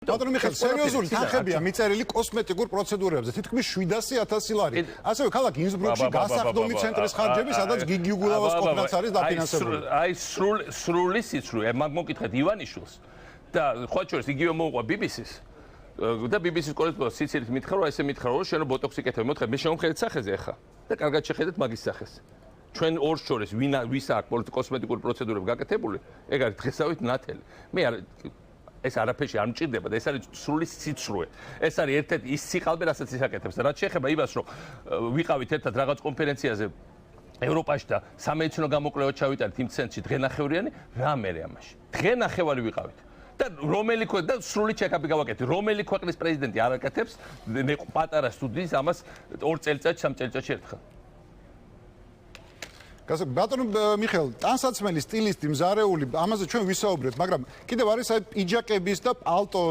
ბატონო მიხეილ, სერიოზული თანხებია მიწერილი კოსმეტიკურ პროცედურებზე, თითქმის 700,000 ლარი. ასევე ქალაქ ინსბრუკში გასახდომი ცენტრის ხარჯები, სადაც გიგი უგულავას ყოფნაც არის დაფინანსებული. აი სრული სიცრუე, მაგ მოკითხეთ ივანიშვილს და ხო შორის იგივე მოუყვა BBC-ს. და BBC-ს კორესპონდენტ სიცილით მითხრა, რომ ესე მითხრა, რომ შენ ბოტოქსი კეთებ, მოთხე მე შემომხედეთ სახეზე ახლა და კარგად შეხედეთ მაგის სახეს. ჩვენ ორ შორის ვის აქვს კოსმეტიკური პროცედურები გაკეთებული, ეგ არის დღესავით ნათელი. მე ეს არაფერში არ მჭირდება და ეს არის სრული სიცრუე. ეს არის ერთ-ერთი ის სიყალბე, რასაც ის აკეთებს და რაც შეეხება იმას, რომ ვიყავით ერთად რაღაც კონფერენციაზე ევროპაში და სამედიცინო გამოკვლევად ჩავიტარეთ იმ ცენტრში დღენახევრიანი, რა მერე ამაში. დღენახევარი ვიყავით. და რომელი და სრული ჩეკაპი გავაკეთე. რომელი ქვეყნის პრეზიდენტი არ აკეთებს პატარა სტუდიის ამას 2 წელიწადში, 3 წელიწადში ერთხელ. ბატონო მიხეილ, ტანსაცმელი სტილისტი მზარეული, ამაზე ჩვენ ვისაუბრეთ, მაგრამ კიდევ არის აი პიჯაკების და პალტო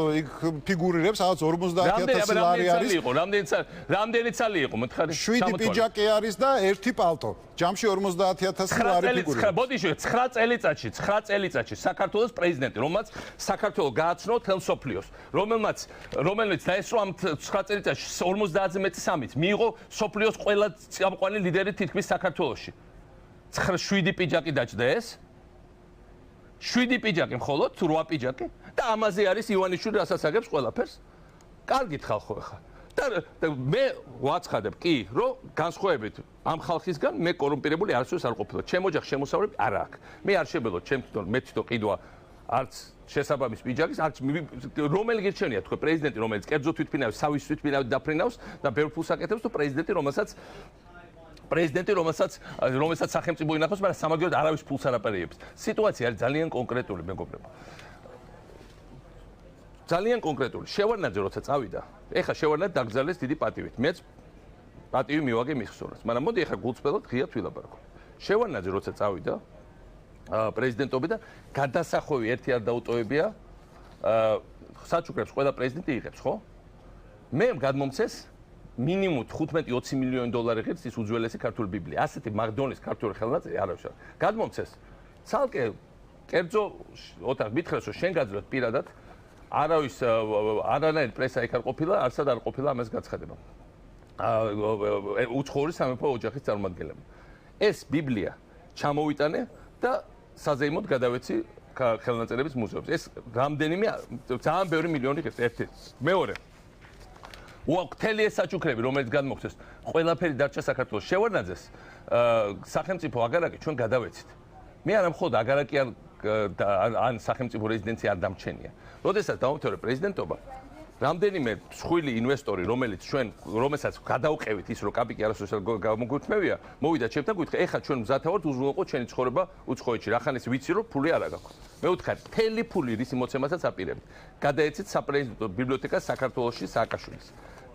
ფიგურირებს, სადაც 50,000 ლარი არის. რამდენი ცალი იყო, მოთხარი? 7 პიჯაკი არის და 1 პალტო. ჯამში 50,000 ლარი ფიგურირებს. ბოდიში 9 წელიწადში საქართველოს პრეზიდენტი, რომელმაც საქართველოს გააცნო თელ სოფლიოს, რომელმაც დაესწრო ამ 9 წელიწადში 50-ზე მეტი სამით, მიიღო სოფლიოს ყველა წამყვანი ლიდერი თითქმის საქართველოში. 7 პიჯაკი დაჭდა ეს 7 პიჯაკი მხოლოდ 8 პიჯაკი და ამაზე არის ივანიშვილი რასაც აგებს ყველაფერს კარგით ხალხო ახლა და მე ვაცხადებ კი რომ განსხვავებით ამ ხალხისგან მე კორუმპირებული არასდროს არ ყოფილა ჩემ ოჯახს შემოსავლები არ აქვს მე არ შებელო ჩემ თვითონ მე თვითონ ყიდვა არც შესაბამის პიჯაკის არც რომელი გირჩენია თქვენ პრეზიდენტი რომელიც კერძო თვითფრინავს სავის თვითფრინავს დაფრინავს და ბევრ ფულს აკეთებს თუ პრეზიდენტი რომელსაც სახელმწიფო ინახავს, მაგრამ სამაგიეროდ არავის ფულს არ აპარიებს. სიტუაცია არის ძალიან კონკრეტული, მეგობრებო. ძალიან კონკრეტული. შევარნაძე როცა წავიდა, ეხლა შევარნაძე დაკრძალეს დიდი პატივით. მეც პატივი მივაგე მის ხსოვნას, მაგრამ მოდი ეხლა გულწრფელად ღიად ვილაპარაკო. შევარნაძე როცა წავიდა პრეზიდენტობიდან, გადასახვევი ერთი არ დაუტოვებია, საჩუქრებს ყველა პრეზიდენტი იღებს, ხო? მე გადმომცეს მინიმუმ 15-20 მილიონი დოლარი ღირს ის უძველესი ქართული ბიბლია. ასეთი მაგდონის ქართული ხელნაწერი არავის არ. გადმომცეს. ცალკე კერძო ოთახ მითხრეს რომ შენ გაძლევთ პირადად არავის არანაირი პრესა იქ არ ყოფილა, არცად არ ყოფილა ამას გაცხადება. უცხოური სამეფო ოჯახის წარმომადგენლებმა. ეს ბიბლია ჩამოვიტანე და საზეიმოდ გადავეცი ხელნაწერების მუზეუმს. ეს რამდენიმე ძალიან ბევრი მილიონი ღირს ერთი. მეორე უაქტელი ეს საჩუქრები რომელიც გადმოგცეს ყველაფერი დარჩა საქართველოს შევარნაძეს სახელმწიფო აგარაკი ჩვენ გადავეცით მე არ ამხოლოდ აგარაკი ან სახელმწიფო რეზიდენცია არ დამჩენია როდესაც დაუმთავრე პრეზიდენტობა რამდენიმე მსხვილი ინვესტორი რომელსაც გადავყევით ის რომ კაპიკი არასდროს გამოგვირთმევია მოვიდა ჩემთან გითხრა ეხლა ჩვენ მზათავართ უზრუნველყოთ ჩვენი ცხოვრება უცხოეთში რახან ის ვიცი რომ ფული არ აქვს მე ვთხარი მთელი ფული რისი მოცემასაც აპირებთ გადაეცით საპრეზიდენტო ბიბლიოთეკას საქართველოში სააკაშვილის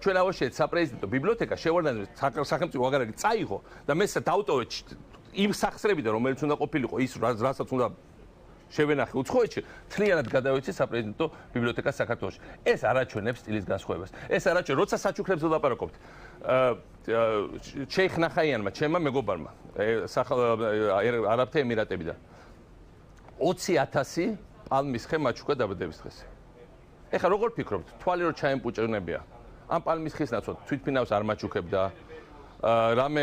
ჩვენ ავაშიეთ საპრეზიდენტო ბიბლიოთეკა შევარდნაძე სახელმწიფო აგარაკი წაიღო და მე დავტოვეთ იმ სახსრებიდან რომელიც უნდა ყოფილიყო ის რასაც უნდა შევენახე უცხოეთში თლიანად გადავეცი საპრეზიდენტო ბიბლიოთეკას საქართველოში ეს არაჩვენებს სტილის განსხვავებას ეს არაჩვენებს როცა საჩუქრებს ვლაპარაკობთ შეიხ ნახაიანმა ჩემმა მეგობარმა არაბთა ემირატებიდან 20,000 პალმის ხე მაჩუქა დაბადების დღეს ეხლა როგორ ფიქრობთ თვალი რო ჩაემპუჭრნებია ამ პალმის ხის ნაცვლად თვითფრინავს არ მაჩუქებდა რამე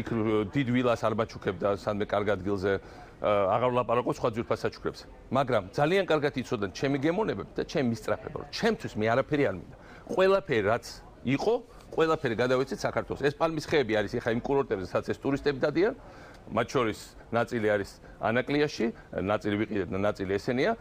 იქ დიდ ვილას არ მაჩუქებდა სამდე კარგ ადგილზე აღარ ვლაპარაკობ სხვა ძვირფას საჩუქრებს მაგრამ ძალიან კარგად იცოდნენ ჩემი გემოვნებები და ჩემი მისწრაფება რომ ჩემთვის მე არაფერი არ მინდა ყველაფერი რაც იყო ყველაფერი გადავეცით საქართველოს ეს პალმის ხეები არის ეხა იმ კურორტებზე სადაც ეს ტურისტები დადიან მათ შორის ნაწილი არის ანაკლიაში ნაწილი ვიყიდეთ და ნაწილი ესენია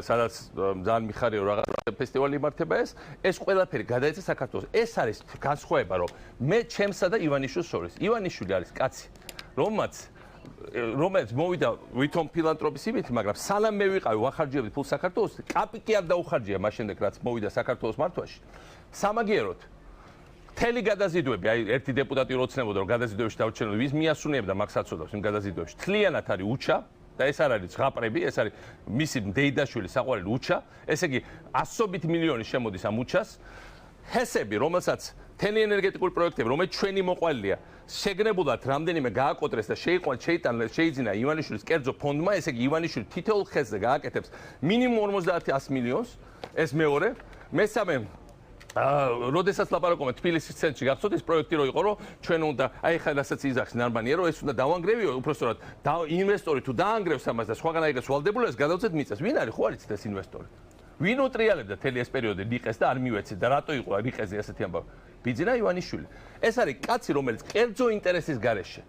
სადაც ძალიან მიხარია რომ რაღაც ფესტივალი იმართება ეს ყველაფერი გადაეცა საქართველოს ეს არის განსხვავება რომ მე ჩემსა და ივანიშვილს შორის ივანიშვილი არის კაცი რომელიც მოვიდა ვითომ ფილანტროპის იმით მაგრამ სანამ მე ვიყავი ვახარჯებდი ფულს საქართველოს კაპიკი არ დაუხარჯია მას შემდეგ რაც მოვიდა საქართველოს მართვაში სამაგიეროდ მთელი გადაზიდვები, აი ერთი დეპუტატი რო ცნებოდა რომ გადაზიდვებში დავრჩენილ ვის მიასუნებდა მაგ საწოდავს იმ გადაზიდვებში. თლიანად არის უჩა და ეს არ არის ზღაპრები, ეს არის მისი დეიდაშვილი საყვარელი უჩა. ესე იგი 100 მილიონი შემოდის ამ უჩას. ჰესები, რომელსაც მთელი ენერგეტიკული პროექტები, რომელიც ჩვენი მოყოლია, შეგნებულად რამდენიმე გააკოტრეს და შეიძინა ივანიშვილის კერძო ფონდმა, ესე იგი ივანიშვილი თითოეულ ხეზზე გააკეთებს მინიმუმ 50-100 მილიონს, ეს მეორე. მესამე როდესაც ლაპარაკობთ თბილისის ცენტრში გახსოვთ ეს პროექტი რო იყო რომ ჩვენ უნდა აი ხა რასაც იძახს ნარბანია რომ ეს უნდა დავანგრევიო უпростоრად ინვესტორი თუ დაანგრევს ამას და სხვაგან აიღებს ვალდებულებას გადავწეთ მიწას ვინ არის ხო არიცით ეს ინვესტორი ვინ უტრიალებდა თელი ეს პერიოდი რიყეს და არ მივეცით და რატო იყო რიყეზე ასეთი ამბავი ბიძინა ივანიშვილი ეს არის კაცი რომელიც კერძო ინტერესის გარეშე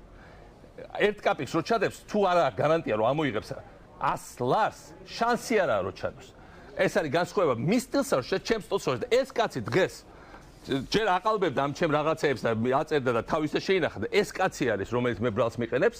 ერთ კაპიკს რო ჩადებს თუ არა გარანტია რომ ამოიღებს 100 ლარს შანსი არაა რომ ჩადოს ეს არის განსხვავება მის სტილსა და ჩემს სტილსა და ეს კაცი დღეს ჯერ აყალბებდა ამ ჩემ რაღაცეებს და აწერდა და თავის და შეინახა და ეს კაცი არის რომელიც მე ბრალს მიყენებს